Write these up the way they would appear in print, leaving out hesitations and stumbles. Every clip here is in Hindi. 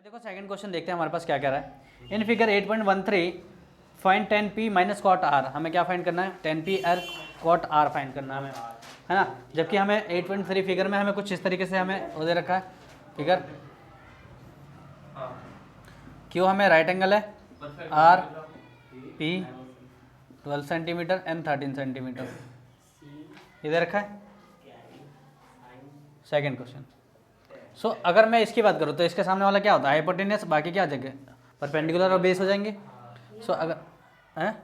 देखो सेकंड क्वेश्चन देखते हैं हमारे पास क्या कह रहा है। In figure 8.13 find 10p minus cot R. हमें क्या फाइंड करना है? 10p are cot R find करना है हमें, है ना। जबकि हमें 8.3 फिगर में हमें कुछ इस तरीके से हमें वो दे रखा है फिगर। क्यों हमें राइट एंगल है R P 12 centimetre and 13 centimetre ये दे रखा है। Second question. सो अगर मैं इसकी बात करूँ तो इसके सामने वाला क्या होता है? हाइपोटेनियस, बाकी क्या जगह परपेंडिकुलर और बेस हो जाएंगे। सो अगर है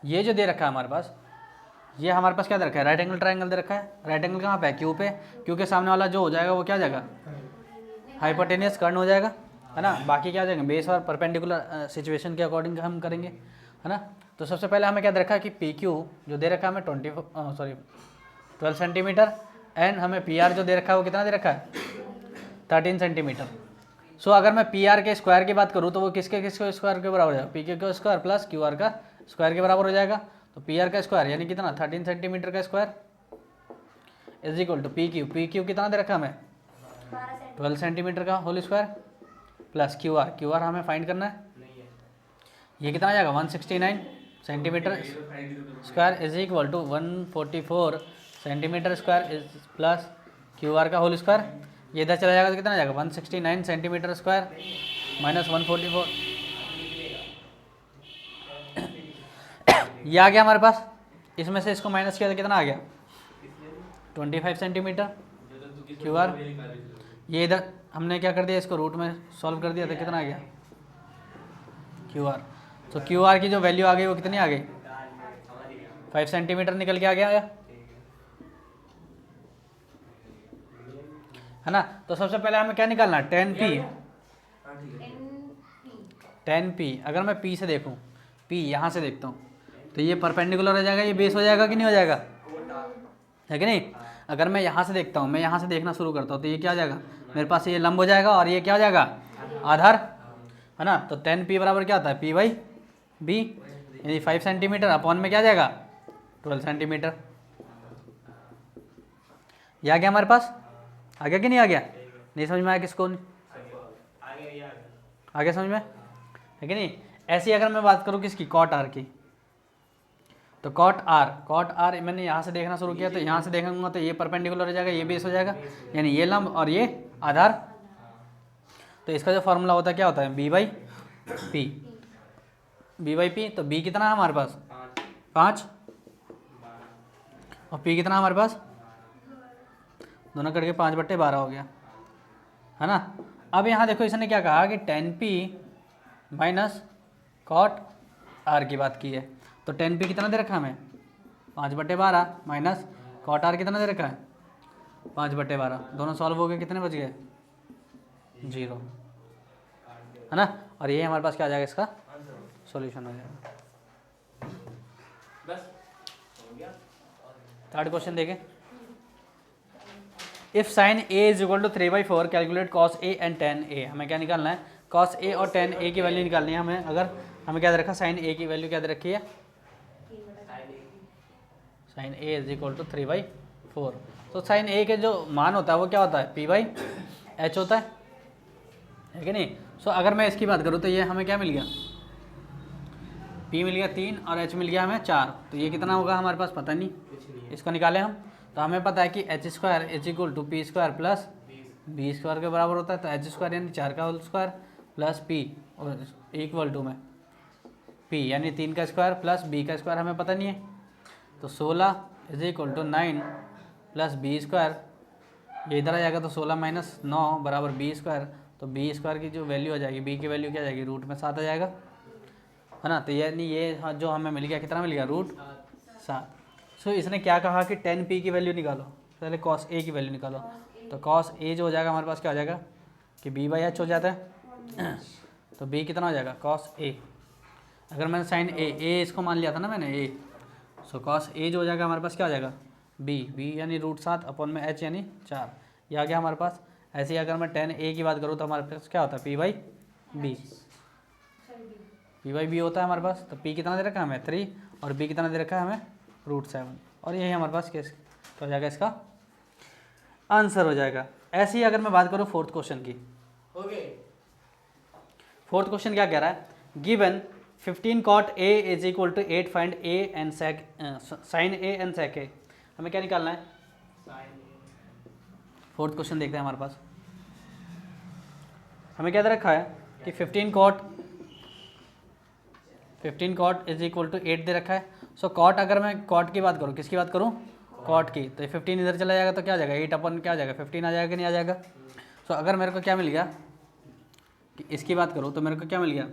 ये जो दे रखा है हमारे पास, ये हमारे पास क्या दे रखा है? राइट एंगल ट्रायंगल दे रखा है। राइट एंगल कहाँ पे है? क्यू पे। क्यू के सामने वाला जो हो जाएगा वो क्या हो जाएगा? हाइपोटेनियस कर्ण हो जाएगा, है ना। बाकी क्या हो जाएंगे? बेस और परपेंडिकुलर सिचुएशन के अकॉर्डिंग हम करेंगे, है ना। तो सबसे पहले हमें क्या दे रखा है कि पी क्यू जो दे रखा है हमें 12 सेंटीमीटर एंड हमें पी आर जो दे रखा है वो कितना दे रखा है? 13 सेंटीमीटर। सो अगर मैं पी आर के स्क्वायर की बात करूँ तो वो किसके स्क्वायर के बराबर हो जाएगा? पी क्यू का स्क्वायर प्लस क्यू आर का स्क्वायर के बराबर हो जाएगा। तो पी आर का स्क्वायर यानी कितना? 13 सेंटीमीटर का square is equal to P Q कितना दे रखा हमें? 12 सेंटीमीटर का whole square plus Q R हमें फाइंड करना है। ये कितना आ जाएगा? 169 centimetre square is equal to 144 centimetre square is plus Q R का होल स्क्वायर। ये इधर चला जाएगा तो कितना आ जाएगा? 169 सेंटीमीटर स्क्वायर माइनस 144 ये आ गया हमारे पास। इसमें से इसको माइनस किया तो कितना आ गया? 25 सेंटीमीटर क्यू आर। ये इधर हमने क्या कर दिया? इसको रूट में सॉल्व कर दिया तो कितना आ गया? Q R. तो क्यू आर की जो वैल्यू आ गई वो कितनी आ गई? 5 सेंटीमीटर निकल के आ गया, है ना। तो सबसे पहले हमें क्या निकालना है? 10p। अगर मैं p से देखूं, p यहाँ से देखता हूँ तो ये परपेंडिकुलर हो जाएगा, ये बेस हो जाएगा कि नहीं हो जाएगा? है कि नहीं? अगर मैं यहाँ से देखता हूँ, मैं यहाँ से देखना शुरू करता हूँ तो ये क्या हो जाएगा? मेरे पास ये लंब हो जाएगा और ये क्या हो जाएगा? आधार, है ना। तो 10p बराबर क्या होता है? p बाई b यानी 5 सेंटीमीटर अपॉन में क्या जाएगा? 12 सेंटीमीटर। ये आ गया हमारे पास। आ गया कि नहीं आ गया? नहीं समझ में आया किसको? आ गया समझ में, है कि नहीं? ऐसी अगर मैं बात करूँ किसकी? कॉट आर की। तो कॉट आर मैंने यहाँ से देखना शुरू किया तो यहाँ से देखूंगा तो ये परपेंडिकुलर हो जाएगा, ये बेस हो जाएगा, यानी ये लंब और ये आधार। तो इसका जो फॉर्मूला होता है क्या होता है? B by P. तो बी कितना है हमारे पास? 5 और पी कितना हमारे पास? दोनों करके 5/12 हो गया, है ना। अब यहाँ देखो इसने क्या कहा कि 10p माइनस कॉट आर की बात की है। तो 10p कितना दे रखा है हमें? 5/12 माइनस कॉट आर कितना दे रखा है? 5/12। दोनों सॉल्व हो गए, कितने बच गए? 0, है ना। और ये हमारे पास क्या आ जाएगा? इसका सॉल्यूशन हो जाएगा। थर्ड क्वेश्चन देखें। If sine A is equal to 3/4 calculate cos A and tan A. हमें क्या निकालना है? कॉस ए और टेन ए की वैल्यू निकालनी है हमें। अगर हमें क्या दे रखा है? साइन ए की वैल्यू क्या दे रखी है? Sine A is equal to 3/4। तो साइन ए के जो मान होता है वो क्या होता है? p/h होता है कि नहीं? सो अगर मैं इसकी बात करूँ तो ये हमें क्या मिल गया? p मिल गया 3 और h मिल गया हमें 4। तो ये कितना होगा हमारे पास? पता नहीं, इसको निकाले हम। तो हमें पता है कि h square is equal to p square plus b square के बराबर होता है। तो h स्क्वायर यानी 4 का होल स्क्वायर प्लस p और इक्वल टू में p यानी 3 का स्क्वायर प्लस b का स्क्वायर हमें पता नहीं है। तो 16 is equal to 9 plus b square. ये इधर आ जाएगा तो 16 माइनस 9 बराबर b स्क्वायर। तो b स्क्वायर की जो वैल्यू आ जाएगी, b की वैल्यू क्या आ जाएगी? रूट में 7 आ जाएगा, है ना। तो यानी ये जो हमें मिल गया कितना मिल गया? √7। सो इसने क्या कहा कि 10p की वैल्यू निकालो, पहले cos a की वैल्यू निकालो। तो cos a जो हो जाएगा हमारे पास क्या हो जाएगा कि b/h हो जाता है। तो b कितना हो जाएगा? cos a। अगर मैंने साइन a इसको मान लिया था ना मैंने a, सो cos a जो हो जाएगा हमारे पास क्या हो जाएगा? b यानी √7 अपॉन में h यानी 4। ये आ गया हमारे पास। ऐसे ही अगर मैं 10a की बात करूँ तो हमारे पास क्या होता है? p/b होता है हमारे पास। तो p कितना दे रखा है हमें? 3 और b कितना दे रखा है हमें? √7। और यही हमारे पास केस हो जाएगा, इसका आंसर हो जाएगा। ऐसे ही अगर मैं बात करूँ फोर्थ क्वेश्चन की, फोर्थ क्वेश्चन क्या कह रहा है, given 15 cot A is equal to 8 find A and sec sine A and sec A। हमें क्या निकालना है, फोर्थ क्वेश्चन देखते हैं हमारे पास। हमें क्या दे रखा है कि 15 cot इज इक्वल टू 8 दे रखा है। सो कॉट, अगर मैं कॉट की बात करूँ, किसकी बात करूँ, कॉट की, तो 15 इधर चला जाएगा तो क्या आ जाएगा 8 अपन क्या आ जाएगा 15 आ जाएगा कि नहीं आ जाएगा। सो अगर मेरे को क्या मिल गया कि इसकी बात करूँ तो मेरे को क्या मिल गया,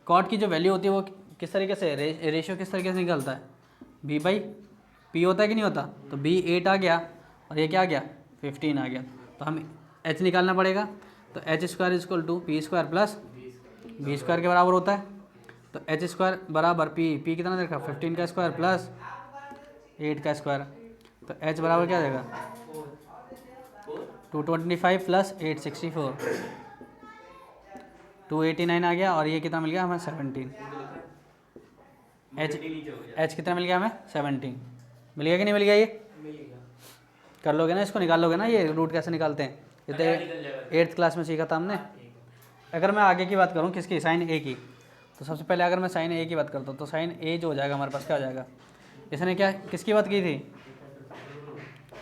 कॉट की जो वैल्यू होती है वो किस तरीके से रेशियो किस तरीके से निकलता है, b बाई पी होता है कि नहीं होता। तो b 8 आ गया और ये क्या आ गया 15 आ गया। तो हम h निकालना पड़ेगा। तो H square is equal to P square plus B square के बराबर होता है। तो एच स्क्वायर बराबर पी कितना देखा 15 का स्क्वायर प्लस 8 का स्क्वायर। तो h बराबर क्या आ जाएगा 225 प्लस 864 289 आ गया। और ये कितना मिल गया हमें 17। h कितना मिल गया हमें 17 मिल गया कि नहीं मिल गया। ये कर लोगे ना, इसको निकाल लोगे ना, ये रूट कैसे निकालते हैं, ये तो 8th क्लास में सीखा था हमने। अगर मैं आगे की बात करूँ किसकी, साइन ए की, तो सबसे पहले अगर मैं साइन ए की बात करता हूँ तो साइन ए जो हो जाएगा हमारे पास क्या हो जाएगा, इसने क्या किसकी बात की थी,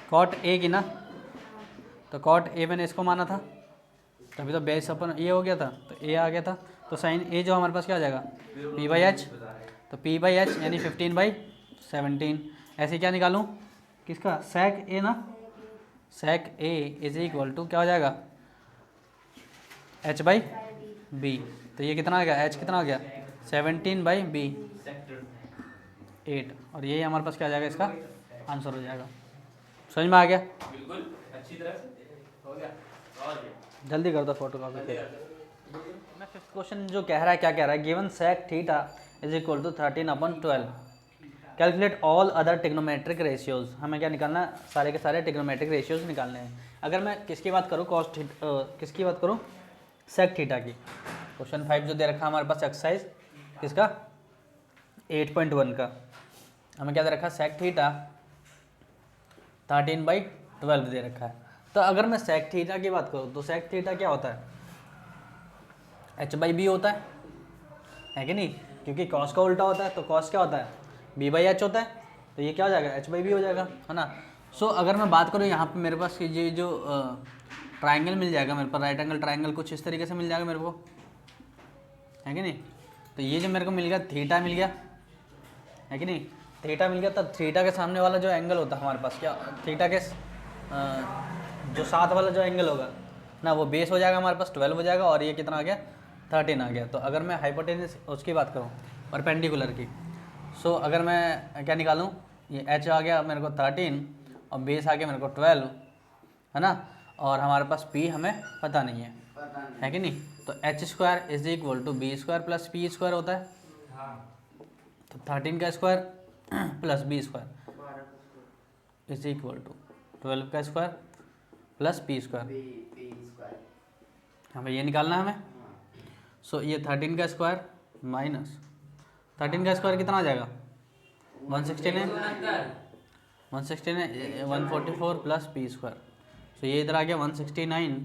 कॉट ए की ना। तो कॉट ए मैंने इसको माना था, तभी तो बेस अपन ये हो गया था, तो ए आ गया था। तो साइन ए जो हमारे पास क्या आ जाएगा पी बाई एच। तो पी बाई एच यानी 15/17। ऐसे क्या निकालूँ किसका, सेक ए ना, सेक ए इज इक्वल टू क्या हो जाएगा एच बाई बी। तो ये कितना आ गया, एच कितना आ गया 17/b 8। और यही हमारे पास क्या आ जाएगा, इसका आंसर हो जाएगा। समझ में आ गया, बिल्कुल अच्छी तरह से हो गया। जल्दी कर दो फोटो कॉपी। मैं फिफ्थ क्वेश्चन जो कह रहा है क्या कह रहा है, given sec theta is equal to 13/12 calculate all other trigonometric ratios. हमें क्या निकालना है, सारे के सारे टिग्नोमेट्रिक रेशियोज निकालने हैं। अगर मैं किसकी बात करूँ किसकी बात करूँ, सेक थीटा की। क्वेश्चन 5 जो दे रखा है हमारे पास एक्सरसाइज किसका 8.1 का, हमें क्या दे रखा है सेक थीटा 13/12 दे रखा है। तो अगर मैं सेक थीटा की बात करूँ तो सेक थीटा क्या होता है, एच बाई बी होता है कि नहीं, क्योंकि कॉस का उल्टा होता है। तो कॉस क्या होता है बी बाई एच होता है। तो ये क्या हो जाएगा एच बाई बी हो जाएगा, है ना। सो अगर मैं बात करूँ यहाँ पे मेरे पास ये जो ट्राइंगल मिल जाएगा मेरे पास, राइट एंगल ट्राइंगल कुछ इस तरीके से मिल जाएगा मेरे को, है कि नहीं। तो ये जो मेरे को मिल गया थीटा मिल गया, है कि नहीं, थीटा मिल गया। तब थीटा के सामने वाला जो एंगल होता है हमारे पास क्या, थीटा के जो साथ वाला जो एंगल होगा ना, वो बेस हो जाएगा हमारे पास 12 हो जाएगा। और ये कितना आ गया 13 आ गया। तो अगर मैं हाइपोटेनस उसकी बात करूँ परपेंडिकुलर की, सो अगर मैं क्या निकालूँ, ये एच आ गया मेरे को 13 और बेस आ गया मेरे को 12, है ना। और हमारे पास पी हमें पता नहीं है कि नहीं। तो H square is equal to B square plus P square होता है। तो 13 का square plus B square is equal to 12 का स्क्वायर प्लस पी स्क्वायर। हमें ये निकालना है हमें। सो ये 13 का स्क्वायर माइनस 13 का स्क्वायर कितना आ जाएगा 116 है 144 प्लस पी स्क्वायर। सो ये इधर आ गया 169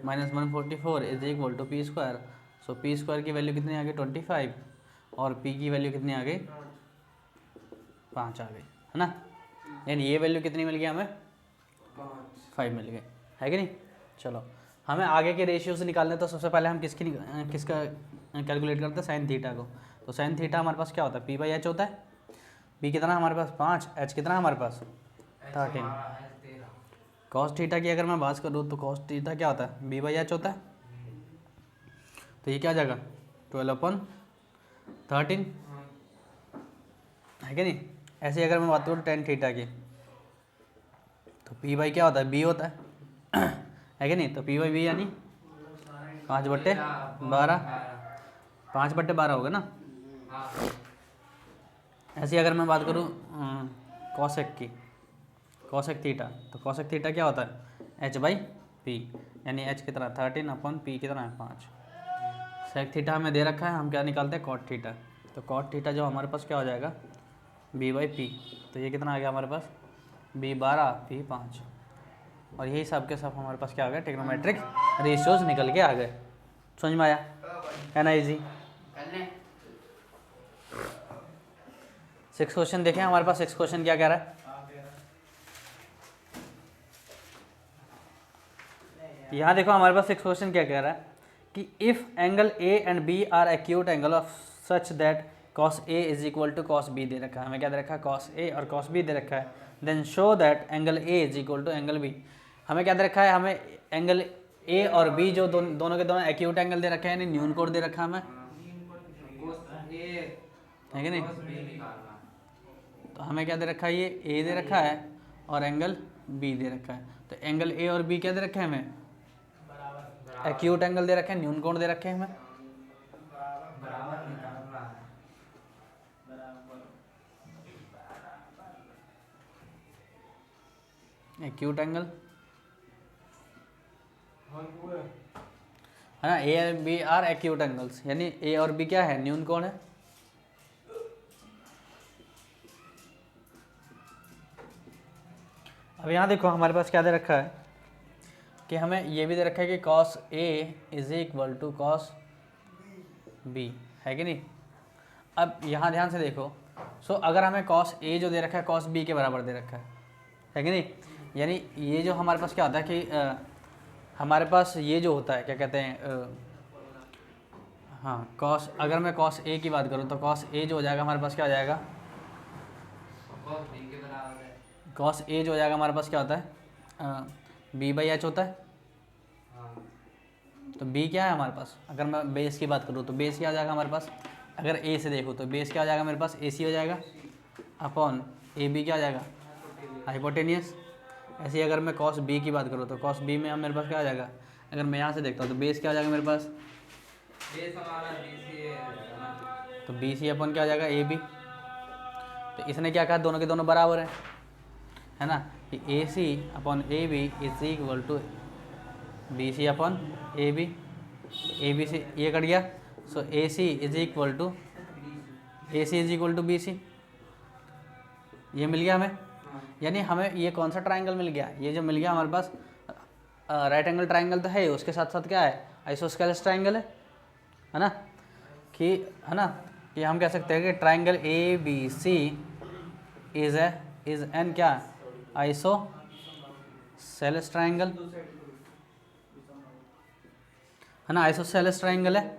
minus 144 is equal to P square. So P square की वैल्यू कितनी आ गई 25 और पी की वैल्यू कितनी आ गई 5 आ गई, है ना। यानी ये वैल्यू कितनी मिल गई हमें 5 मिल गई, है कि नहीं। चलो हमें आगे के रेशियोज निकालने, तो सबसे पहले हम किसका कैलकुलेट करते हैं साइन थीटा को। तो साइन थीटा हमारे पास क्या होता है पी बाई एच होता है। पी कितना हमारे पास 5, एच कितना हमारे पास 13। कॉस थीटा की अगर मैं बात करूँ तो कॉस थीटा क्या होता है बी बाई एच होता है। तो ये क्या आ जाएगा 12/13, है कि नहीं। ऐसे अगर मैं बात करूँ टेन थीटा की, तो पी बाई क्या होता है बी होता है कि नहीं। तो पी बाई बी यानी 5/12 5/12 होगा ना। ऐसे अगर मैं बात करूँ कॉसेक की, कॉसेक थीटा, तो कॉसेक थीटा क्या होता है एच बाई पी यानी एच कितना 13/पी कितना है 5। सेक थीटा हमें दे रखा है, हम क्या निकालते हैं कॉट थीटा। तो कॉट थीटा जो हमारे पास क्या हो जाएगा बी बाई पी। तो ये कितना आ गया हमारे पास बी 12 पी 5। और यही सब के सब हमारे पास क्या आ गया ट्रिग्नोमेट्रिक रेशियोज निकल के आ गए। समझ में आया? है ना इजी? करने 6 क्वेश्चन देखें हमारे पास। 6 क्वेश्चन क्या कह रहा है? यहाँ देखो हमारे पास 6 क्वेश्चन क्या कह रहा है कि if angle A and B are acute angle of such that cos A is equal to cos B दे रखा है। हमें क्या दे रखा है? cos A और cos B दे रखा है। Then show that angle A is equal to angle B। हमें क्या दे रखा है? हमें एंगल A और B जो दोनों के दोनों एक्यूट एंगल दे रखे हैं, यानी न्यून कोण दे रखा है हमें, है कि नहीं? तो हमें क्या दे रखा है? ये A दे रखा है और एंगल B दे रखा है। तो एंगल A और B क्या दे रखे हैं हमें? एक्यूट एंगल दे रखे हैं, न्यून कोण दे रखे हैं हमें। एक्यूट एंगल है ना, ए और बी आर एक्यूट एंगल्स, यानी ए और बी क्या है? न्यून कोण है। अब यहाँ देखो हमारे पास क्या दे रखा है कि हमें ये भी दे रखा है कि cos A is equal to cos B, है कि नहीं? अब यहाँ ध्यान से देखो, सो अगर हमें cos A जो दे रखा है cos B के बराबर दे रखा है कि नहीं? यानी ये जो हमारे पास क्या होता है कि हमारे पास ये जो होता है क्या कहते हैं, हाँ cos, अगर मैं cos A की बात करूँ तो cos A जो हो जाएगा हमारे पास क्या हो जाएगा? cos A जो हो जाएगा हमारे पास क्या होता है? B/H होता है। तो B क्या है हमारे पास? अगर मैं बेस की बात करूँ तो बेस क्या हो जाएगा हमारे पास? अगर A से देखो तो बेस क्या हो जाएगा मेरे पास? AC हो जाएगा अपॉन AB क्या हो जाएगा? हाइपोटेनियस। ऐसे ही अगर मैं cos B की बात करूँ तो cos B में मेरे पास क्या हो जाएगा? अगर मैं यहाँ से देखता हूँ तो बेस क्या हो जाएगा मेरे पास? बेस हमारा BC है, तो BC अपॉन क्या हो जाएगा? AB। तो इसने क्या कहा? दोनों के दोनों बराबर है ना, कि AC upon AB is equal to BC upon AB। AB से ये कट गया, so AC is equal to BC। ये मिल गया हमें। यानी हमें ये कौन सा ट्राइंगल मिल गया? ये जो मिल गया हमारे पास राइट एंगल ट्राइंगल तो है, उसके साथ साथ क्या है? आइसोस्केलेस ट्राइंगल है ना, कि है ना, कि हम कह सकते हैं कि ट्राइंगल ABC इज एन क्या? आइसोसेलेस ट्राइंगल है ना, आइसोसेलेस ट्राइंगल है।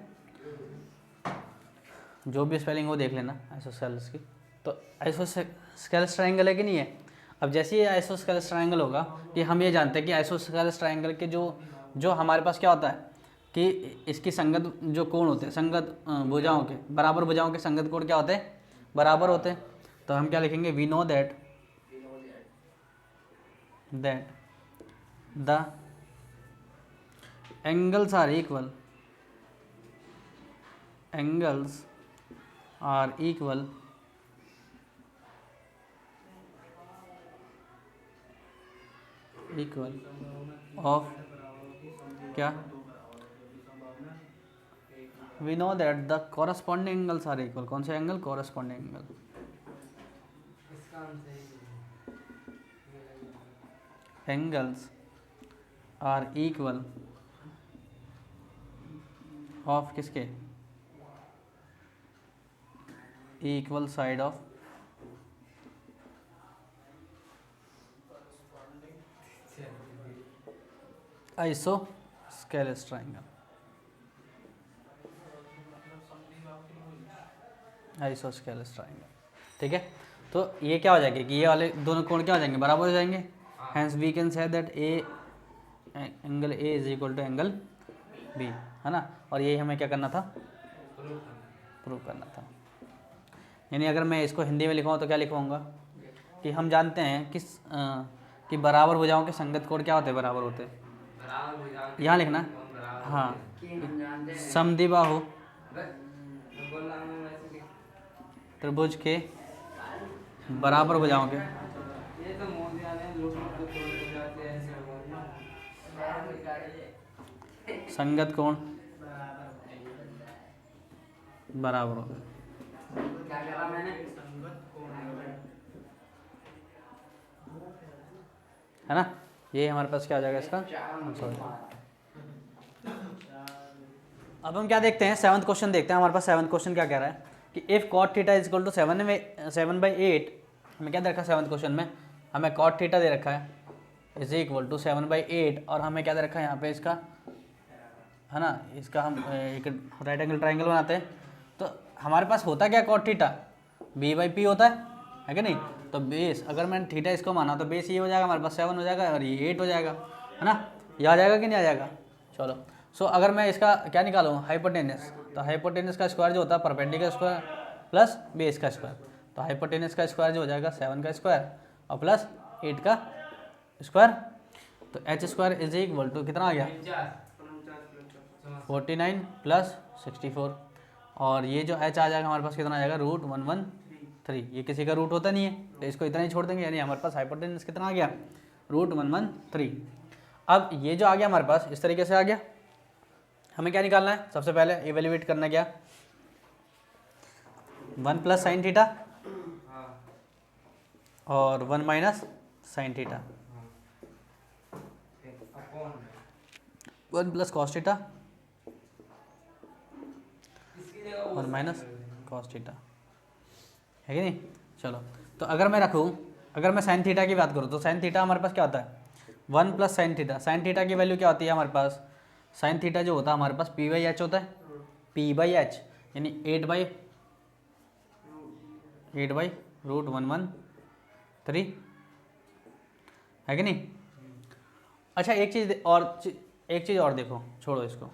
जो भी स्पेलिंग वो देख लेना आइसोसेलेस की। तो आइसोस्केलेस ट्राइंगल है कि नहीं है? अब जैसे ये आइसोस्केलेस ट्राइंगल होगा कि हम ये जानते हैं कि आइसोस्केलेस ट्राइंगल के जो हमारे पास क्या होता है कि इसकी संगत जो कोण होते हैं, संगत भुजाओं के, बराबर भुजाओं के संगत कोण क्या होते हैं? बराबर होते हैं। तो हम क्या लिखेंगे? We know that the angles are equal of क्या? we know that the corresponding angles are equal। कौन से angle? corresponding angle। angles are equal of किसके? equal side of isosceles triangle। Isosceles triangle, ठीक है। तो ये क्या हो जाएगा कि ये वाले दोनों कोण क्या हो जाएंगे? बराबर हो जाएंगे। Hence we can say that angle A is equal to angle B, है ना। और यही हमें क्या करना था? प्रूव करना था। यानी अगर मैं इसको हिंदी में लिखवाऊँ तो क्या लिखवाऊँगा कि हम जानते हैं कि बराबर भुजाओं के संगत कोण क्या होते हैं? बराबर होते हैं। यहाँ लिखना, हाँ, समद्विबाहु त्रिभुज के बराबर भुजाओं के संगत कोण बराबर होते हैं। है ना, ये हमारे पास क्या आ जाएगा इसका आंसर। अब हम क्या देखते हैं, सेवन्थ क्वेश्चन देखते हैं। हमारे पास सेवन्थ क्वेश्चन क्या कह रहा है कि if cot theta is equal to 7/8, हमें क्या दे रखा है सेवन्थ क्वेश्चन में, हमें कॉट थीटा दे रखा है इज इक्वल टू 7/8, और हमें क्या दे रखा है यहाँ पे इसका, है ना, इसका हम एक राइट एंगल ट्राइंगल बनाते हैं। तो हमारे पास होता क्या कॉट थीटा, b/p होता है कि नहीं। तो बेस अगर मैंने थीटा इसको माना तो बेस ये हो जाएगा हमारे पास 7 हो जाएगा और ये 8 हो जाएगा, है ना। ये आ जाएगा कि नहीं आ जाएगा। चलो सो अगर मैं इसका क्या निकालूँ, हाइपोटेनस, तो हाइपोटेनस का स्क्वायर जो होता है परपेंडिकुलर स्क्वायर प्लस बेस का स्क्वायर, तो हाइपोटेनस का स्क्वायर जो हो जाएगा 7 का स्क्वायर और प्लस 8 का स्क्वायर। तो h square is equal to कितना आ गया 49 प्लस 64, और ये जो h आ जाएगा हमारे पास कितना आ जाएगा √113। ये किसी का रूट होता नहीं है तो इसको इतना ही छोड़ देंगे, यानी हमारे पास हाइपोटेनस कितना आ गया √113। अब ये जो आ गया हमारे पास इस तरीके से आ गया। हमें क्या निकालना है, सबसे पहले इवेल्युएट करना क्या, 1 प्लस साइन थीटा और 1 minus sine theta, 1 plus cos theta 1 minus cos theta, है कि नहीं। चलो तो अगर मैं रखूँ, अगर मैं साइन थीटा की बात करूँ तो साइन थीटा हमारे पास क्या होता है 1 plus sine theta. Sine theta की वैल्यू क्या होती है हमारे पास, साइन थीटा जो होता है हमारे पास p/h होता है, p/h यानी 8/√113, है कि नहीं। अच्छा एक चीज़ और देखो, छोड़ो इसको,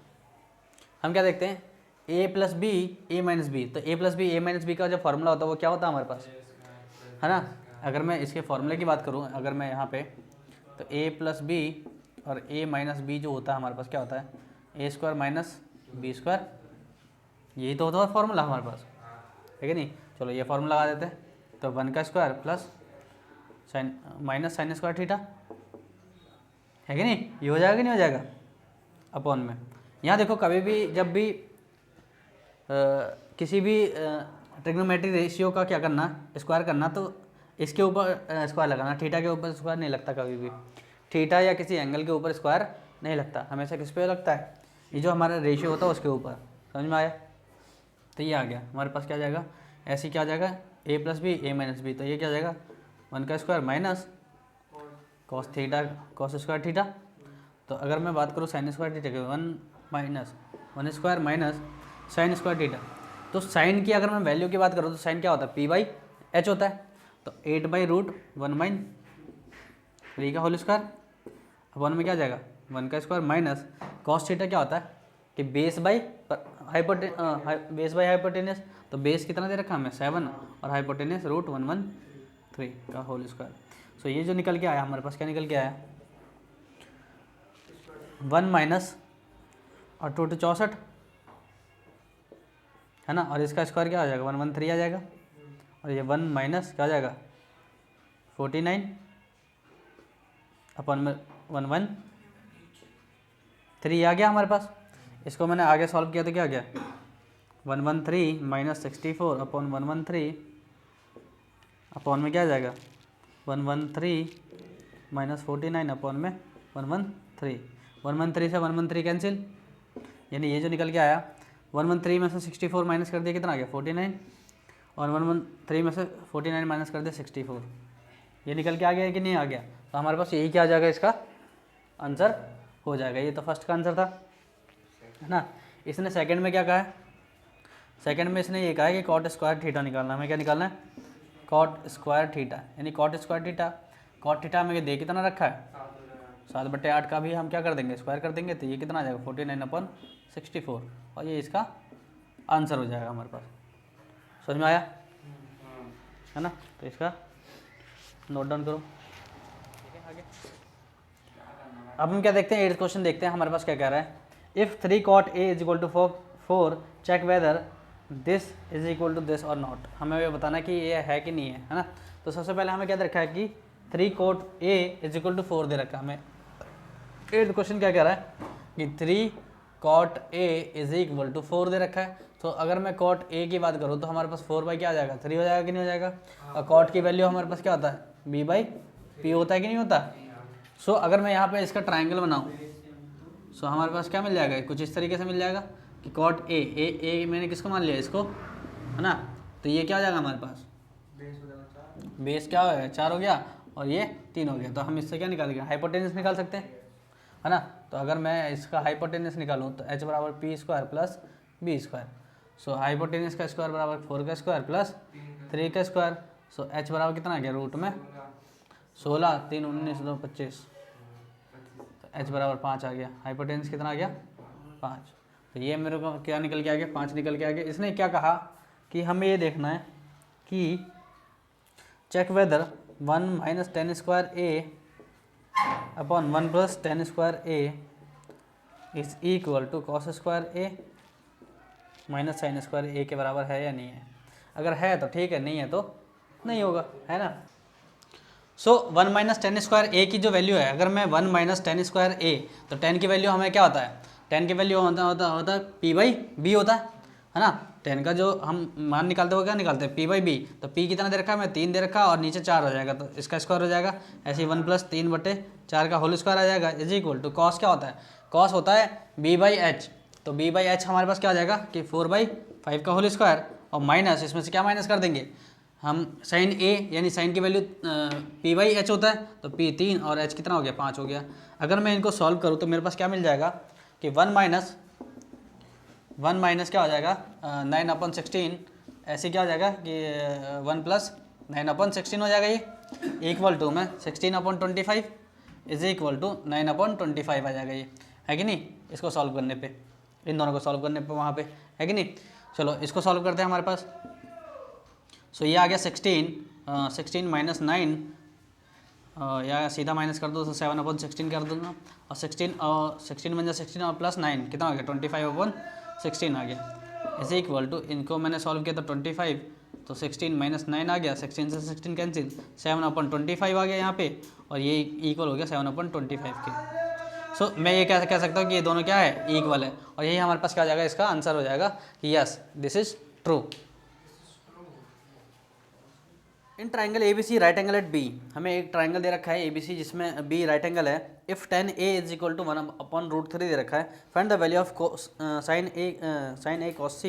हम क्या देखते हैं a plus B A minus B. तो a plus B A minus B का जो फॉर्मूला होता है वो क्या होता है हमारे पास, है ना। अगर मैं इसके फॉर्मूले की बात करूँ, अगर मैं यहाँ पे, तो a प्लस बी और a माइनस बी जो होता है हमारे पास क्या होता है a square minus B square, यही तो होता है फॉर्मूला हमारे पास, है कि नहीं। चलो ये फॉर्मूला लगा देते हैं, तो 1 का square plus sign minus sine square theta, है कि नहीं। ये हो जाएगा कि नहीं हो जाएगा अपॉन में। यहाँ देखो कभी भी जब भी किसी भी ट्रिग्नोमेट्रिक रेशियो का क्या करना, स्क्वायर करना, तो इसके ऊपर स्क्वायर लगाना, थीटा के ऊपर स्क्वायर नहीं लगता कभी भी, थीटा या किसी एंगल के ऊपर स्क्वायर नहीं लगता, हमेशा किस पे लगता है, ये जो हमारा रेशियो होता है उसके ऊपर। समझ में आया। तो ये आ गया हमारे पास क्या जाएगा, ऐसे क्या जाएगा a plus B A minus B, तो ये क्या जाएगा 1 का square minus cos theta cos square theta. तो अगर मैं बात करूँ साइन स्क्वायर थीटा की, 1 square minus sine square theta. तो साइन की अगर मैं वैल्यू की बात करूँ तो साइन क्या होता है p/h होता है, तो 8/√1/3 का होल स्क्वायर अपॉन में क्या जाएगा 1 का स्क्वायर माइनस कॉस थीटा क्या होता है कि बेस बाई हाइपोटेनस। तो बेस कितना दे रखा है हमें 7 और हाइपोटेनस √113 का होल स्क्वायर। सो ये जो निकल के आया हमारे पास क्या निकल के आया 1 माइनस और 2 to 64, है ना, और इसका स्क्वायर क्या आ जाएगा 113 आ जाएगा, और ये 1 माइनस क्या आ जाएगा 49 अपन में 113 आ गया हमारे पास। इसको मैंने आगे सॉल्व किया तो क्या आ गया 113 माइनस 64 अपॉन 113 अपॉन में क्या आ जाएगा 113 माइनस 49 अपॉन में 113 से 113 कैंसिल, यानी ये जो निकल के आया 113 में से 64 माइनस कर दिया कितना आ गया 49, और 113 में से 49 माइनस कर दिया 64, ये निकल के आ गया कि नहीं आ गया। तो हमारे पास यही क्या आ जाएगा, इसका आंसर हो जाएगा। ये तो फर्स्ट का आंसर था, है ना। इसने सेकंड में क्या कहा है, सेकंड में इसने ये कहा है कि कॉट स्क्वायर थीटा निकालना है। हमें क्या निकालना है कॉट स्क्वायर थीटा, यानी cot square theta. Cot theta हमें दे कितना रखा है 7/8 का भी हम क्या कर देंगे स्क्वायर कर देंगे, तो ये कितना आ जाएगा 49/64, और ये इसका आंसर हो जाएगा हमारे पास। समझ में आया, है ना। तो इसका नोट डाउन करो, ठीक है। आगे अब हम क्या देखते हैं 8th क्वेश्चन देखते हैं हमारे पास क्या कह रहा है। If 3 cot A is equal to 4 check whether this is equal to this or not. हमें ये बताना कि ये है कि नहीं है ना। तो सबसे पहले हमें क्या दे रखा है कि 3 cot A is equal to 4 दे रखा है हमें। 8th क्वेश्चन क्या कह रहा है कि 3 cot A is equal to 4 दे रखा है। तो अगर मैं cot A की बात करूँ तो हमारे पास 4 बाई क्या आ जाएगा 3 हो जाएगा कि नहीं हो जाएगा, और cot की वैल्यू हमारे पास क्या होता है b/p होता है कि नहीं होता। सो अगर मैं यहाँ पे इसका ट्राइंगल बनाऊँ, सो हमारे पास क्या मिल जाएगा कुछ इस तरीके से मिल जाएगा कि कॉट ए मैंने किसको मान लिया, इसको, है ना। तो ये क्या हो जाएगा हमारे पास, बेस क्या हो गया 4 हो गया और ये 3 हो गया। तो हम इससे क्या निकाल गए, हाइपोटेनस निकाल सकते हैं, है ना। तो अगर मैं इसका हाइपोटेनस निकालूँ तो h बराबर P square plus B square. So hypotenuse का स्क्वायर बराबर 4 का स्क्वायर प्लस 3 का स्क्वायर। सो h बराबर कितना आ गया, रूट में 16, 3 19 2 25, तो h बराबर 5 आ गया। हाइपोटेनस कितना आ गया, 5। तो ये मेरे को क्या निकल के आ गया, 5 निकल के आ गया। इसने क्या कहा कि हमें ये देखना है कि check whether 1 minus tan square A upon 1 plus tan square A is equal to cos square A minus sine square A के बराबर है या नहीं है। अगर है तो ठीक है, नहीं है तो नहीं होगा, है ना। सो 1 माइनस टेन स्क्वायर ए की जो वैल्यू है, अगर मैं 1 माइनस टेन स्क्वायर ए, तो 10 की वैल्यू हमें क्या होता है, 10 की वैल्यू होता है पी बाई बी होता है ना। 10 का जो हम मान निकालते हो क्या निकालते हैं, पी बाई बी। तो पी कितना दे रखा है, मैं 3 दे रखा और नीचे 4 हो जाएगा, तो इसका स्क्वायर हो जाएगा ऐसे ही 1 प्लस 3/4 का होल स्क्वायर आ जाएगा इज इक्वल टू कॉस क्या होता है, कॉस होता है बी बाई एच। तो बी बाई एच हमारे पास क्या आ जाएगा कि 4/5 का होल स्क्वायर और माइनस इसमें से क्या माइनस कर देंगे हम, साइन ए यानी साइन की वैल्यू पी बाई एच होता है, तो पी 3 और एच कितना हो गया 5 हो गया। अगर मैं इनको सॉल्व करूँ तो मेरे पास क्या मिल जाएगा कि 1 माइनस क्या हो जाएगा 9/16, ऐसे क्या हो जाएगा कि 1 प्लस 9/16 हो जाएगा, ये इक्वल टू में 16/25 इज इक्वल टू 9/25 आ जाएगा, ये है कि नहीं। इसको सॉल्व करने पे, इन दोनों को सॉल्व करने पे वहाँ पे, है कि नहीं। चलो इसको सॉल्व करते हैं हमारे पास। सो ये आ गया 16 माइनस 9, या सीधा माइनस कर दो तो 7/16 कर दूँगा, और 16 बन जाए 16 और प्लस 9 कितना हो गया 25/16 आ गया इज इक्वल टू, इनको मैंने सॉल्व किया तो 25, तो 16 माइनस 9 आ गया, 16 से 16 कैंसिल, 7/25 आ गया यहाँ पे, और ये इक्वल हो गया 7/25 के। सो मैं ये कह सकता हूँ कि ये दोनों क्या है, इक्वल है, और यही हमारे पास क्या आ जाएगा, इसका आंसर हो जाएगा कि yes this is true. In triangle A B C right angle at B, हमें एक ट्राइंगल दे रखा है ए बी सी जिसमें बी राइट एंगल है। If tan a is equal to 1/√3 दे रखा है, find the value of sine A cos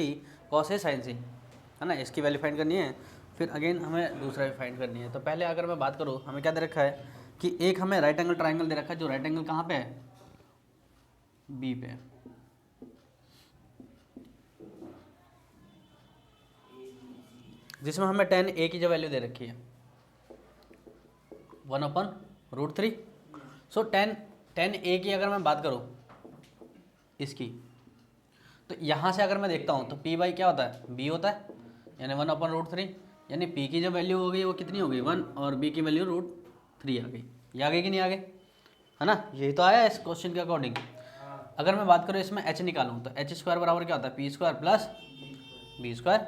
A sine C, है ना। इसकी वैल्यू फाइंड करनी है, फिर अगेन हमें दूसरा भी फाइंड करनी है। तो पहले अगर मैं बात करूँ, हमें क्या दे रखा है कि एक हमें राइट एंगल ट्राइंगल दे रखा है, जो राइट एंगल कहाँ पे है, बी पे, जिसमें हमें tan a की जो वैल्यू दे रखी है 1/√3। सो tan a की अगर मैं बात करूँ इसकी, तो यहाँ से अगर मैं देखता हूँ तो p बाई क्या होता है, b होता है, यानी 1/√3, यानी p की जो वैल्यू हो गई वो कितनी हो गई 1, और b की वैल्यू √3 आ गई। ये आ गई कि नहीं आ गई, है ना। यही तो आया इस क्वेश्चन के अकॉर्डिंग। अगर मैं बात करूँ इसमें h निकालूँ तो h स्क्वायर बराबर क्या होता है, P square plus B square.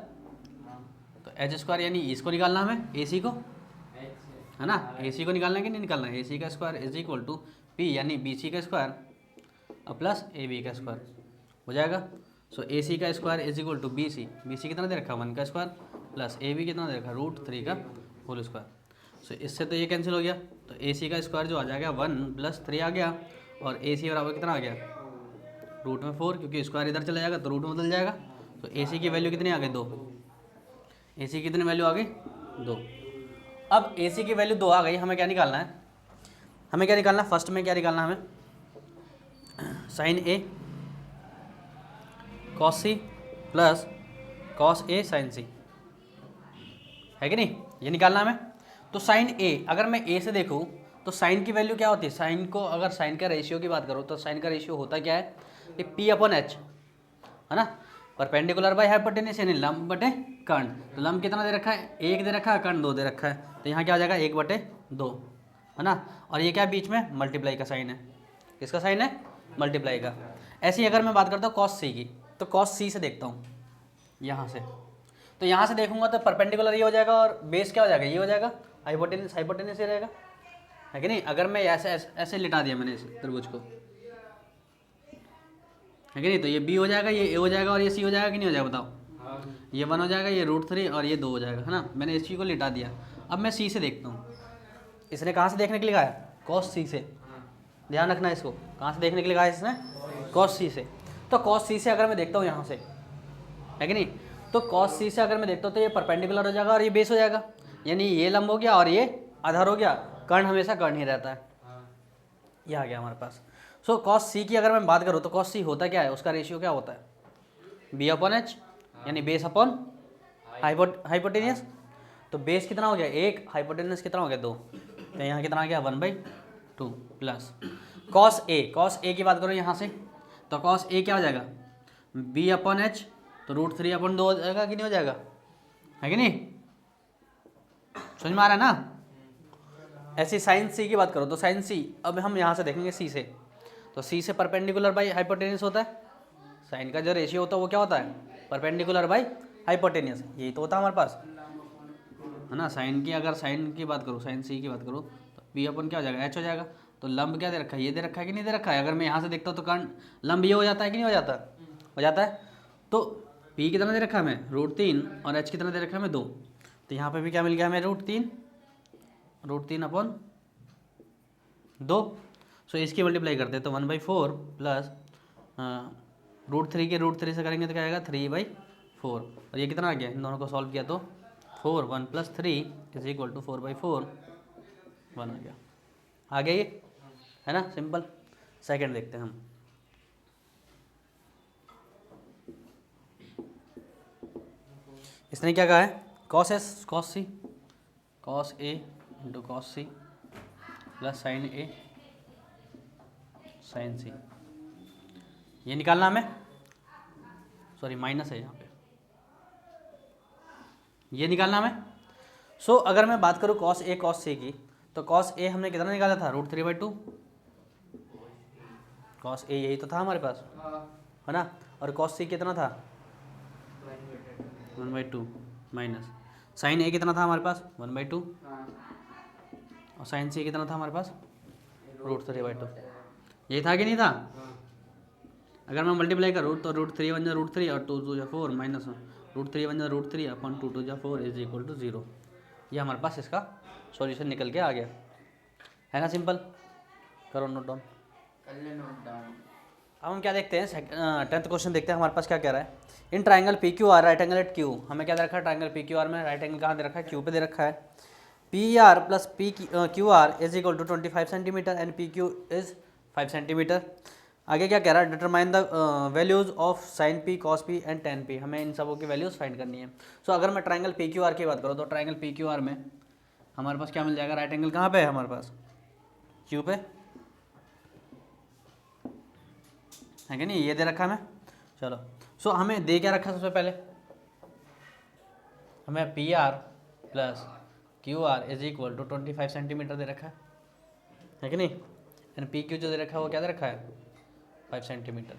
तो एच स्क्वायर यानी इसको निकालना हमें, ए सी को, है ना, ए सी को निकालना है कि नहीं निकालना है। ए सी का square is equal to P यानी बी सी का स्क्वायर और प्लस ए बी का स्क्वायर हो जाएगा। सो ए सी का square is equal to B C कितना दे रखा है 1 का स्क्वायर, प्लस ए बी कितना दे रखा है √3 का होल स्क्वायर। सो इससे तो ये कैंसिल हो गया, तो ए सी का स्क्वायर जो आ जाएगा 1 + 3 आ गया, और ए सी बराबर कितना आ गया √4, क्योंकि स्क्वायर इधर चला जाएगा तो रूट में बदल जाएगा। तो ए सी की वैल्यू कितनी आ गई 2, ए सी कितनी वैल्यू आ गई 2। अब ए सी की वैल्यू 2 आ गई, हमें क्या निकालना है, हमें क्या निकालना है, फर्स्ट में क्या निकालना है हमें, sign A cos C plus cos A sine C, है कि नहीं, ये निकालना हमें। तो साइन ए, अगर मैं ए से देखूँ तो साइन की वैल्यू क्या होती है, साइन को अगर साइन का रेशियो की बात करूँ तो साइन का रेशियो होता क्या है, ये p/h, है ना, परपेंडिकुलर बाय हाइपोटेनस यानी लंब बटे कर्ण। तो लंब कितना दे रखा है 1 दे रखा है, कर्ण 2 दे रखा है, तो यहाँ क्या आ जाएगा 1/2, है ना। और ये क्या है बीच में मल्टीप्लाई का साइन है, किसका साइन है मल्टीप्लाई का। ऐसे ही अगर मैं बात करता हूँ कॉस सी की, तो कॉस सी से देखता हूँ यहाँ से, तो यहाँ से देखूंगा तो परपेंडिकुलर ये हो जाएगा और बेस क्या हो जाएगा, ये हो जाएगा हाइपोटेनस ये रहेगा, है कि नहीं। अगर मैं ऐसे ऐसे लिटा दिया मैंने इस त्रिभुज को, है कि नहीं, तो ये बी हो जाएगा, ये ए हो जाएगा और ये सी हो जाएगा कि नहीं हो जाएगा बताओ, ये 1 हो जाएगा, ये √3 और ये 2 हो जाएगा, है ना। मैंने इस चीज़ को लिटा दिया। अब मैं सी से देखता हूँ, इसने कहाँ से देखने के लिए कहा है, कॉस सी से, ध्यान रखना इसको, कहाँ से देखने के लिए कहा है इसने, कॉस सी से। तो कॉस सी से अगर मैं देखता हूँ यहाँ से, है कि नहीं, तो कॉस सी से अगर मैं देखता हूँ तो ये परपेंडिकुलर हो जाएगा और ये बेस हो जाएगा, यानी ये लंब हो गया और ये आधार हो गया। कर्ण हमेशा कर्ण ही रहता है, ये आ गया हमारे पास। सो कॉस सी की अगर मैं बात करूँ तो कॉस सी होता क्या है, उसका रेशियो क्या होता है, बी अपॉन एच, यानी बेस अपॉन हाइपोटेनियस। तो बेस कितना हो गया 1, हाइपोटेनियस कितना हो गया 2, तो यहाँ कितना आ गया 1/2 प्लस कॉस ए की बात करो यहाँ से, तो कॉस ए क्या हो जाएगा बी अपॉन एच, तो √3/2 हो जाएगा कि नहीं हो जाएगा, है कि नहीं, समझ में आ रहा है ना। ऐसी साइन सी की बात करो तो साइन सी, अब हम यहाँ से देखेंगे सी से, तो सी से परपेंडिकुलर बाई हाइपोटेनियस होता है, साइन का जो रेशियो होता है वो क्या होता है परपेंडिकुलर बाई हाइपोटेनियस, यही तो होता है हमारे पास, है ना। साइन की अगर साइन की बात करूँ, साइन सी की बात करूँ तो बी अपन क्या हो जाएगा एच हो जाएगा। तो लंब क्या दे रखा है, ये दे रखा है कि नहीं दे रखा है, अगर मैं यहाँ से देखता हूँ तो कर्ण लंब ये हो जाता है कि नहीं हो जाता, हो जाता है। तो पी कितना दे रखा है हमें √3 और एच कितना दे रखा है हमें 2, तो यहाँ पे भी क्या मिल गया हमें √3/2। सो इसकी मल्टीप्लाई करते हैं तो 1/4 प्लस √3 के √3 से करेंगे तो क्या आएगा 3/4, और ये कितना आ गया, इन दोनों को सॉल्व किया तो 4, 1 + 3 = 4/4, 1 आ गया, आ गया ये, है ना, सिंपल। सेकंड देखते हैं हम, इसने क्या कहा है cos S cos C cos A × cos C plus sin A sin C, ये निकालना हमें, सॉरी माइनस है यहाँ पे, ये निकालना हमें। सो अगर मैं बात करूँ cos A cos C की, तो cos A हमने कितना निकाला था √3/2, cos A यही तो था हमारे पास, है ना, और cos C कितना था 1/2 माइनस sin A कितना था हमारे पास 1/2, और sin C कितना था हमारे पास √3/2, यही था कि नहीं था। अगर मैं मल्टीप्लाई करूँ तो √3 = √3 और 2 × 4 माइनस √3 = √3 अपन 2 × 4 = 0, ये हमारे पास इसका सॉल्यूशन निकल के आ गया, है ना, सिंपल। करो नोट डाउन। अब हम क्या देखते हैं 10th क्वेश्चन देखते हैं हमारे पास क्या कह रहा है। In triangle P Q R right angle at Q, हमें क्या दे रखा है ट्राइंगल पी क्यू आर में राइट एंगल कहाँ दे रखा है क्यू पे दे रखा है। P R plus P Q R = 25 centimetre and P Q is 5 centimetre. आगे क्या कह रहा है determine the values of sine P cos P and tan P, हमें इन सबों की वैल्यूज़ फाइंड करनी है। सो अगर मैं ट्राइंगल पी क्यू आर की बात करूँ तो ट्राइंगल पी क्यू आर में हमारे पास क्या मिल जाएगा, राइट एंगल कहाँ पे है हमारे पास क्यू पे, है कि नहीं, ये दे रखा है हमें। चलो सो हमें दे क्या रखा है, सबसे पहले हमें P R plus Q R = 25 centimetre दे रखा है कि नहीं, एंड पी क्यू जो दे रखा है वो क्या दे रखा है 5 सेंटीमीटर,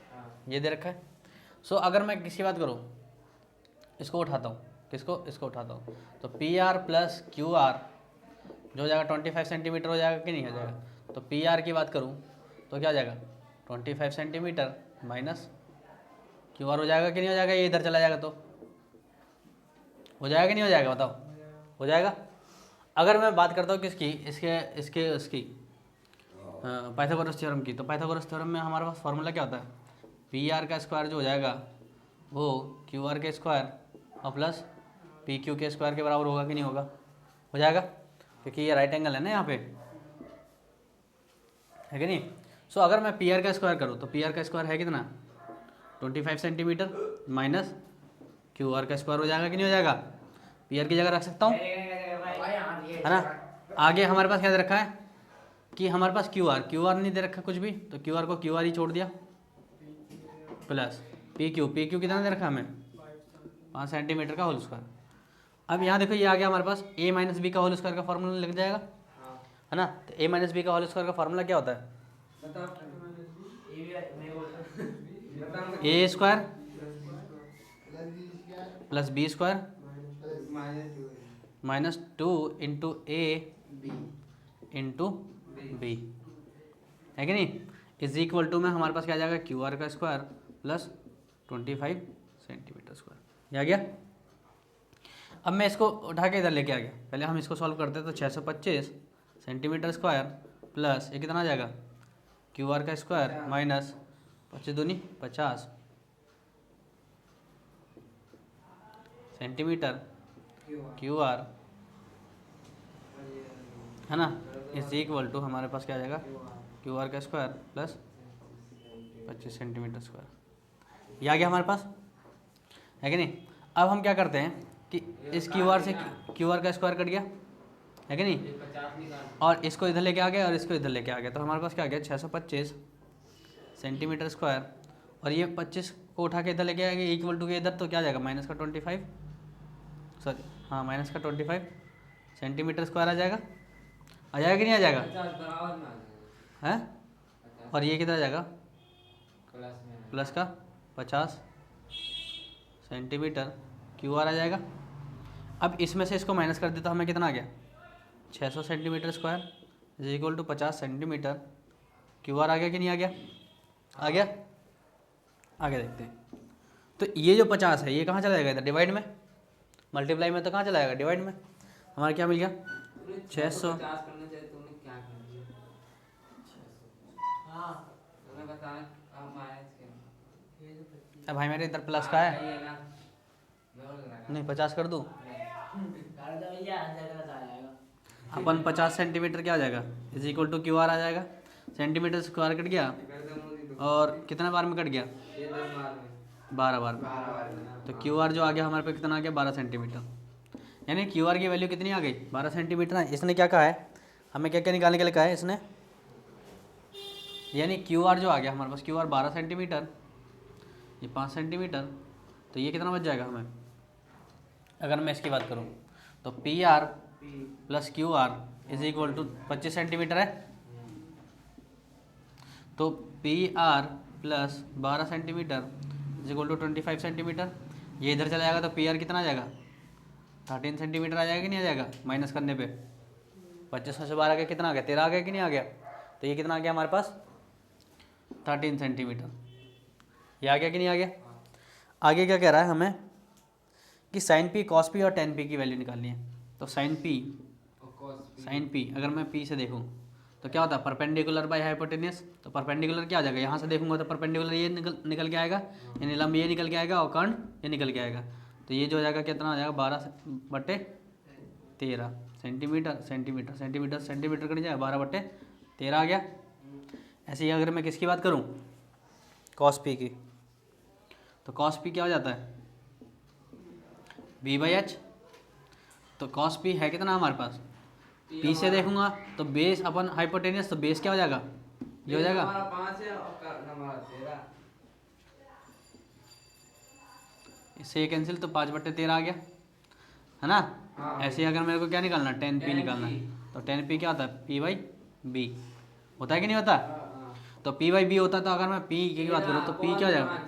ये दे रखा है। सो अगर मैं किसकी बात करूँ, इसको उठाता हूँ, किसको, इसको उठाता हूँ, तो P R plus Q are जो हो जाएगा 25 सेंटीमीटर हो जाएगा कि नहीं हो जाएगा। तो पी आर की बात करूँ तो क्या हो जाएगा 25 सेंटीमीटर माइनस क्यू आर हो जाएगा कि नहीं हो जाएगा, ये इधर चला जाएगा तो हो जाएगा कि नहीं हो जाएगा, बताओ हो जाएगा। अगर मैं बात करता हूँ किसकी, इसकी पाइथागोरस थ्योरम की, तो पाइथागोरस थ्योरम में हमारे पास फार्मूला क्या होता है, पी आर का स्क्वायर जो हो जाएगा वो क्यू आर के स्क्वायर और प्लस पी क्यू के स्क्वायर के बराबर होगा कि नहीं होगा, हो जाएगा, क्योंकि ये राइट एंगल है ना यहाँ पे, है कि नहीं। सो अगर मैं पी आर का स्क्वायर करूँ तो पी आर का स्क्वायर है कितना 25 सेंटीमीटर माइनस क्यू आर का स्क्वायर हो जाएगा कि नहीं हो जाएगा, पी आर की जगह रख सकता हूँ, है ना। आगे हमारे पास क्या दे रखा है कि हमारे पास क्यू आर नहीं दे रखा कुछ भी, तो क्यू आर को क्यू आर ही छोड़ दिया, प्लस पी क्यू कितना दे रखा हमें 5 सेंटीमीटर का होल स्क्वायर। अब यहाँ देखो ये आ गया हमारे पास a - b का होल स्क्वायर का फार्मूला लग जाएगा, है ना। तो a - b का होल स्क्वायर का फार्मूला क्या होता है a² plus b² -2 × a × b, है कि नहीं, = में हमारे पास क्या आ जाएगा क्यू आर का स्क्वायर प्लस 25 सेंटीमीटर स्क्वायर, ये आ गया। अब मैं इसको उठा के इधर लेके आ गया, पहले हम इसको सॉल्व करते हैं तो 625 सेंटीमीटर स्क्वायर प्लस ये कितना आ जाएगा क्यू आर का स्क्वायर माइनस 25 दूनी 50 सेंटीमीटर क्यू आर है ना, इज इक्वल टू हमारे पास क्या आ जाएगा क्यू आर का स्क्वायर प्लस 25 सेंटीमीटर स्क्वायर। ये आ गया हमारे पास, है कि नहीं। अब हम क्या करते हैं कि इस क्यू आर से क्यू आर का स्क्वायर कट गया, है कि नहीं, और इसको इधर लेके आ गया और इसको इधर लेके आ गया, तो हमारे पास क्या आ गया 625 सेंटीमीटर स्क्वायर, और ये 25 को उठा के इधर लेके आ गया इक्वल टू के इधर, तो क्या आ जाएगा माइनस का 25, सॉरी हाँ माइनस का 25 सेंटीमीटर स्क्वायर आ जाएगा कि नहीं आ जाएगा, है। और ये किधर आ जाएगा प्लस का 50 सेंटीमीटर क्यू आर आ जाएगा। अब इसमें से इसको माइनस कर दे तो हमें कितना आ गया 600 centimetre square is equal to 50 centimetre Q R आ गया कि नहीं आ गया, आ गया। आगे देखते हैं, तो ये जो 50 है ये कहाँ चला जाएगा इधर डिवाइड में, मल्टीप्लाई में तो कहाँ चला जाएगा डिवाइड में, हमारा क्या मिल गया 600। अब भाई मेरे इधर प्लस का है, नहीं 50 कर दूँ, अपन 50 सेंटीमीटर क्या आ जाएगा is equal to Q R आ जाएगा, सेंटीमीटर स्क्वायर कट गया और कितने बार में कट गया 12 बार में, तो क्यू आर जो आ गया हमारे पे कितना आ गया 12 सेंटीमीटर, यानी क्यू आर की वैल्यू कितनी आ गई 12 सेंटीमीटर है। इसने क्या कहा है, हमें क्या क्या निकालने के लिए कहा है इसने, यानी क्यू आर जो आ गया हमारे पास क्यू आर 12 सेंटीमीटर, ये 5 सेंटीमीटर, तो ये कितना बच जाएगा हमें, अगर मैं इसकी बात करूँ तो P R plus Q R is equal to 25 centimetre है, तो P R plus 12 centimetre is equal to 25 centimetre. ये इधर चला जाएगा तो पी आर कितना आ जाएगा 13 सेंटीमीटर आ जाएगा कि नहीं आ जाएगा, माइनस करने पे 25 में से 12 गया कितना आ गया 13 आ गया कि नहीं आ गया, तो ये कितना आ गया हमारे पास 13 सेंटीमीटर, ये आ गया कि नहीं आ गया। आगे क्या कह रहा है हमें कि साइन पी कॉस पी और टेन पी की वैल्यू निकालनी है, तो साइन पी अगर मैं पी से देखूँ तो क्या होता है परपेंडिकुलर बाय हाइपोटेनियस, तो परपेंडिकुलर क्या आ जाएगा, यहाँ से देखूंगा तो परपेंडिकुलर ये निकल के आएगा, यानी लंब ये निकल के आएगा और कर्ण ये निकल के आएगा, तो ये जो हो जाएगा कितना आ जाएगा 12/13 सेंटीमीटर कट जाएगा 12/13 आ गया। ऐसे ही अगर मैं किसकी बात करूँ कॉस पी की, तो कॉस पी क्या हो जाता है b/h, तो कॉस पी है कितना हमारे पास, पी से देखूंगा तो बेस अपन हाइपोटेनियस, तो बेस क्या हो जाएगा ये हो जाएगा 5 है और हमारा 13, इससे ये कैंसिल, तो 5/13 आ गया, है ना। हाँ। ऐसे ही अगर मेरे को क्या निकालना है 10p निकालना है, तो 10p क्या होता है p/b होता है कि नहीं होता, तो p/b होता है, तो अगर मैं p की बात करूँ तो p क्या हो जाएगा,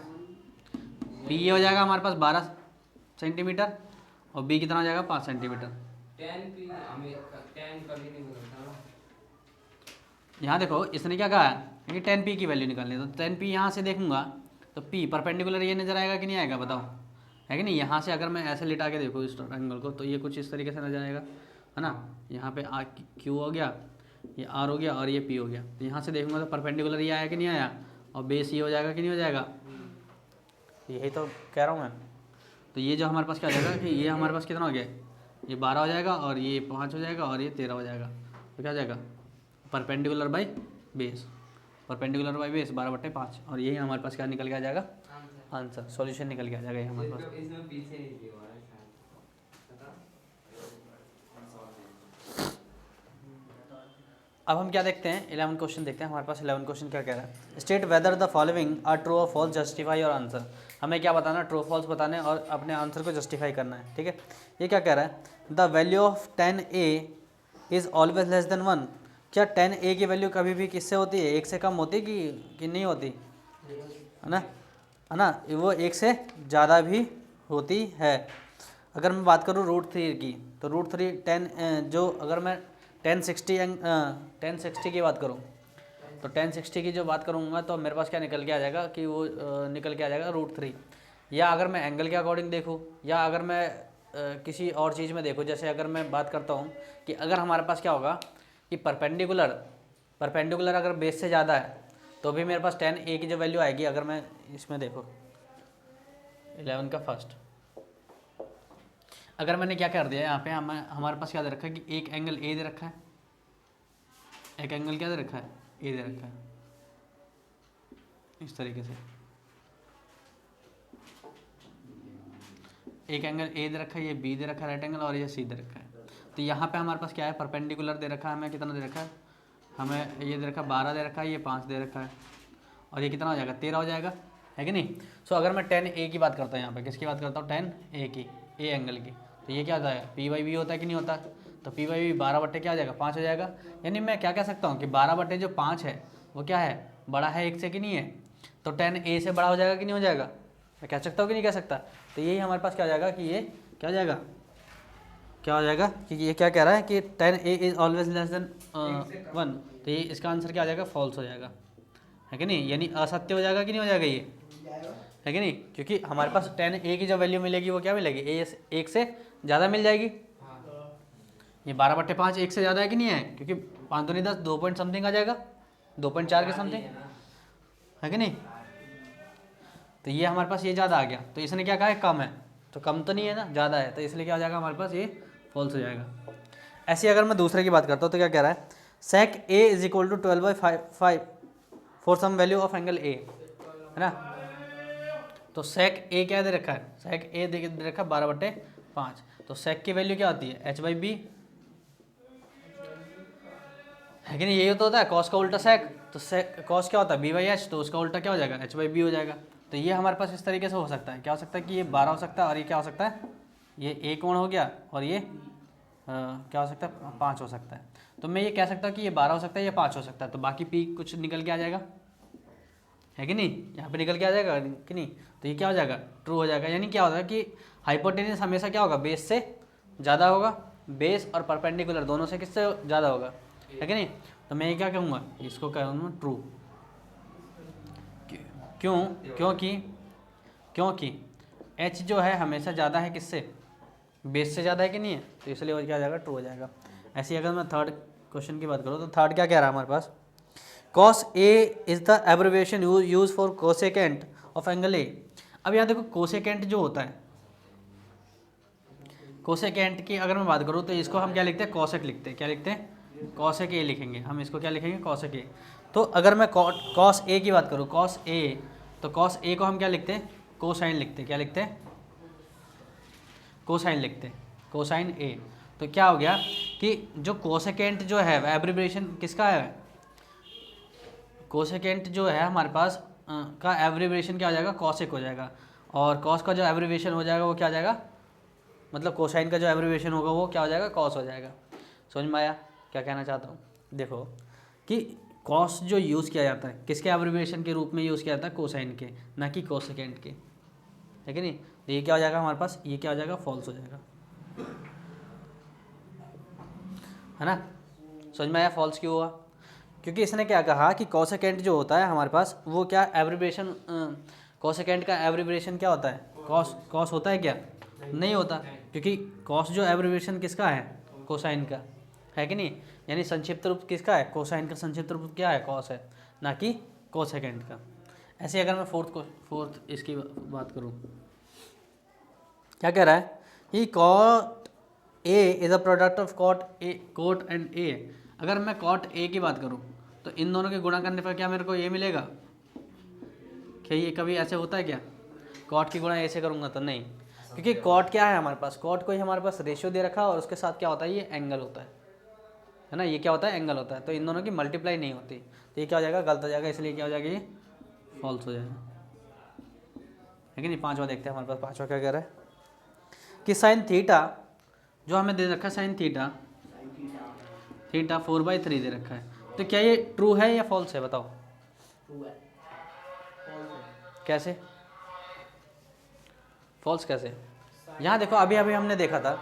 p ये हो जाएगा हमारे पास 12 सेंटीमीटर और b कितना हो जाएगा 5 सेंटीमीटर। 10p हमें 10 कभी नहीं बोलता, यहाँ देखो इसने क्या कहा है कि 10p की वैल्यू निकालनी है, तो 10p यहाँ से देखूंगा तो p परपेंडिकुलर ये नजर आएगा कि नहीं आएगा बताओ, है कि नहीं। यहाँ से अगर मैं ऐसे लिटा के देखूँ इस ट्रायंगल को तो ये कुछ इस तरीके से नजर आएगा, है ना। यहाँ पे आर क्यू हो गया, ये आर हो गया और ये पी हो गया, तो यहाँ से देखूंगा तो परपेंडिकुलर ये आया कि नहीं आया, और बेस ये हो जाएगा कि नहीं हो जाएगा, यही तो कह रहा हूँ मैं। तो ये जो हमारे पास क्या हो जाएगा कि ये हमारे पास कितना हो गया, ये 12 हो जाएगा और ये 5 हो जाएगा और ये 13 हो जाएगा, तो क्या हो जाएगा परपेंडिकुलर बाई बेस 12/5, और यही हमारे पास क्या निकल के आ जाएगा आंसर, सॉल्यूशन निकल के आ जाएगा ये हमारे पास। इसमें पीछे नहीं दिया हुआ है पता। अब हम क्या देखते हैं 11 क्वेश्चन देखते हैं, हमारे पास 11 क्वेश्चन क्या कह रहा है, state whether the following are true और फॉल्स, जस्टिफाई योर आंसर। हमें क्या बताना, ट्रू फॉल्स बताने और अपने आंसर को जस्टिफाई करना है, ठीक है। ये क्या कह रहा है, the value of 10a is always less than 1। क्या 10a की वैल्यू कभी भी किससे होती है, 1 से कम होती है कि नहीं होती, है ना, वो 1 से ज़्यादा भी होती है। अगर मैं बात करूँ √3 की, तो √3 10 जो अगर मैं 1060 की बात करूँ तो 1060 की जो बात करूँगा तो मेरे पास क्या निकल के आ जाएगा कि वो निकल के आ जाएगा √3। या अगर मैं एंगल के अकॉर्डिंग देखूँ, या अगर मैं किसी और चीज़ में देखूँ, जैसे अगर मैं बात करता हूँ कि अगर हमारे पास क्या होगा कि परपेंडिकुलर अगर बेस से ज़्यादा है तो भी मेरे पास 10a की जो वैल्यू आएगी, अगर मैं इसमें देखो 11 का फर्स्ट अगर मैंने क्या कर दिया यहाँ पे, हमारे पास क्या दे रखा है कि एक एंगल ए दे रखा है, एक एंगल क्या दे रखा है, ए दे रखा है, इस तरीके से एक एंगल ए दे रखा है, ये बी दे रखा है राइट एंगल, और ये सी दे रखा है। तो यहाँ पे हमारे पास क्या है, परपेंडिकुलर दे रखा है हमें, कितना दे रखा है हमें, ये दे रखा है 12 दे रखा है, ये 5 दे रखा है, और ये कितना हो जाएगा 13 हो जाएगा, है कि नहीं। सो अगर मैं tan ए की बात करता हूँ यहाँ पे, किसकी बात करता हूँ, tan ए की, ए एंगल की, तो ये क्या हो जाएगा पी बाई बी होता है कि नहीं होता, तो पी बाई बी 12 बट्टे क्या हो जाएगा 5 हो जाएगा। यानी मैं क्या कह सकता हूँ कि 12 बट्टे जो 5 है वो क्या है, बड़ा है 1 से कि नहीं है, तो tan ए से बड़ा हो जाएगा कि नहीं हो जाएगा, मैं कह सकता हूँ कि नहीं कह सकता। तो यही हमारे पास क्या हो जाएगा कि ये क्या हो जाएगा, क्या हो जाएगा कि ये क्या कह रहा है कि tan A is always less than 1, तो ये इसका आंसर क्या हो जाएगा, फॉल्स हो जाएगा, है कि नहीं, यानी असत्य हो जाएगा कि नहीं हो जाएगा ये, है कि नहीं, क्योंकि हमारे पास tan ए की जो वैल्यू मिलेगी वो क्या मिलेगी, ए 1 से ज़्यादा मिल जाएगी। ये 12 बट्टे 5 1 से ज़्यादा है कि नहीं है, क्योंकि 5 दूनी 10, 2 पॉइंट समथिंग आ जाएगा, 2.4 के समथिंग, है कि नहीं। तो ये हमारे पास ये ज़्यादा आ गया, तो इसने क्या कहा है कम है, तो कम तो नहीं है ना, ज़्यादा है, तो इसलिए क्या हो जाएगा हमारे पास ये फॉल्स हो जाएगा। ऐसे अगर मैं दूसरे की बात करता हूँ तो क्या कह रहा है, sec a is equal to 12/5 for some value of angle a, है ना। तो sec a क्या दे रखा है, sec a दे रखा है 12/5, तो sec की वैल्यू क्या होती है h/b, है कि नहीं, यही तो होता है cos का उल्टा sec, तो sec cos क्या होता है b/h, तो उसका उल्टा क्या हो जाएगा h/b हो जाएगा। तो ये हमारे पास इस तरीके से हो सकता है, क्या हो सकता है कि ये 12 हो सकता है, और ये क्या हो सकता है, ये a कोण हो गया, और ये क्या हो सकता है 5 हो सकता है। तो मैं ये कह सकता हूँ कि ये 12 हो सकता है, ये 5 हो सकता है, तो बाकी p कुछ निकल के आ जाएगा, है कि नहीं, यहाँ पे निकल के आ जाएगा कि नहीं, तो ये क्या हो जाएगा ट्रू हो जाएगा। यानी क्या होता है कि हाइपोटेनस हमेशा क्या होगा, बेस से ज़्यादा होगा, बेस और परपेंडिकुलर दोनों से किससे ज़्यादा होगा, है कि नहीं। तो मैं ये क्या कहूँगा, इसको कहूँगा ट्रू, क्यों, क्योंकि h जो है हमेशा ज़्यादा है किससे, बेस से ज़्यादा है कि नहीं है, तो इसलिए वो क्या हो जाएगा ट्रू हो जाएगा। ऐसे अगर मैं थर्ड क्वेश्चन की बात करूँ तो थर्ड क्या कह रहा है हमारे पास, cos a is the abbreviation use for cosecant of angle a। अब यहाँ देखो कोसेकेंट जो होता है, कोसेकेंट की अगर मैं बात करूँ तो इसको हम क्या लिखते हैं, कॉसेक लिखते हैं, क्या लिखते हैं कॉसेक ए लिखेंगे, हम इसको क्या लिखेंगे कॉसेक ए। तो अगर मैं कॉस ए की बात करूँ, कॉस ए, तो कॉस ए को हम क्या लिखते हैं, कोसाइन लिखते हैं, क्या लिखते हैं कोसाइन लिखते हैं, कोसाइन ए। तो क्या हो गया कि जो कोसेकेंट जो है एब्रिविएशन किसका है, कोसेकेंट जो है हमारे पास का एब्रिविएशन क्या हो जाएगा, कॉसेक हो जाएगा, और कॉस का जो एब्रिविएशन हो जाएगा वो क्या हो जाएगा, मतलब कोसाइन का जो एब्रिविएशन होगा वो क्या हो जाएगा, कॉस हो जाएगा। समझ में आया क्या कहना चाहता हूँ। देखो कि कॉस जो यूज़ किया जाता है किसके एब्रिविएशन के रूप में यूज़ किया जाता है, कोसाइन के, ना कि कोसेकेंट के, है कि नहीं। तो ये क्या हो जाएगा हमारे पास, ये क्या हो जाएगा फॉल्स हो जाएगा, है ना। समझ में आया फॉल्स क्यों हुआ, क्योंकि इसने क्या कहा कि कोसेकेंट जो होता है हमारे पास वो क्या एब्रिविएशन, कोसेकेंट का एब्रिविएशन क्या होता है, कॉस होता है क्या, नहीं होता, क्योंकि कॉस जो एब्रिविएशन किसका है, कोसाइन का, है कि नहीं। यानी संक्षिप्त रूप किसका है, कोसाइन का संक्षिप्त रूप क्या है, कॉस है, ना कि कोसेकेंट का। ऐसे अगर मैं फोर्थ इसकी बात करूँ, क्या कह रहा है कि cot A is a product of cot and A. अगर मैं कॉट ए की बात करूँ तो इन दोनों के गुणा करने पर क्या मेरे को ये मिलेगा, क्या ये कभी ऐसे होता है क्या, कॉट की गुणा ए से करूँगा तो नहीं, क्योंकि कॉट क्या है हमारे पास, कॉट को ही हमारे पास रेशियो दे रखा है, और उसके साथ क्या होता है ये एंगल होता है ना, ये क्या होता है एंगल होता है, तो इन दोनों की मल्टीप्लाई नहीं होती, तो ये क्या हो जाएगा गलत हो जाएगा, इसलिए क्या हो जाएगा ये फॉल्स हो जाएगा, है कि नहीं। पाँचवा देखते हैं हमारे पास, पाँचवा क्या कह रहा है कि साइन थीटा जो हमें दे रखा है, साइन थीटा 4/3 दे रखा है, तो क्या ये ट्रू है या फॉल्स है, बताओ कैसे, फॉल्स कैसे। यहाँ देखो अभी हमने देखा था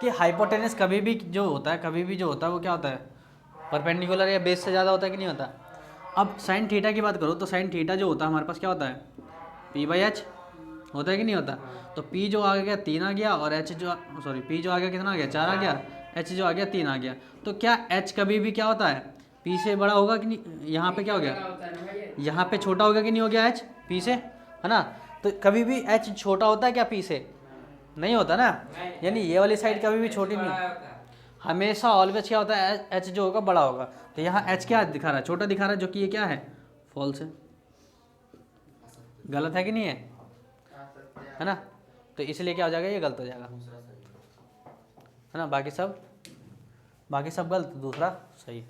कि हाइपोटेनस कभी भी जो होता है वो क्या होता है, परपेंडिकुलर या बेस से ज़्यादा होता है कि नहीं होता। अब साइन थीटा की बात करो तो साइन थीटा जो होता है हमारे पास क्या होता है, p/h होता है कि नहीं होता। तो p जो आ गया 3 आ गया, और p जो आ गया कितना आ गया 4 आ गया, h जो आ गया 3 आ गया। तो क्या h कभी भी क्या होता है p से बड़ा होगा कि नहीं, यहाँ पे क्या हो गया, यहाँ पे छोटा होगा कि नहीं हो गया h p से, है ना। तो कभी भी h छोटा होता है क्या p से, नहीं होता ना, यानी ये वाली साइड कभी भी छोटी बड़ा नहीं, होता है। हमेशा ऑलवेज क्या होता है, एच जो होगा बड़ा होगा। तो यहाँ एच क्या दिखा रहा है, छोटा दिखा रहा है, जो कि ये क्या है, फॉल्स है। गलत है कि नहीं है ना? तो इसलिए क्या हो जाएगा, ये गलत हो जाएगा, है ना? बाकी सब गलत, दूसरा सही।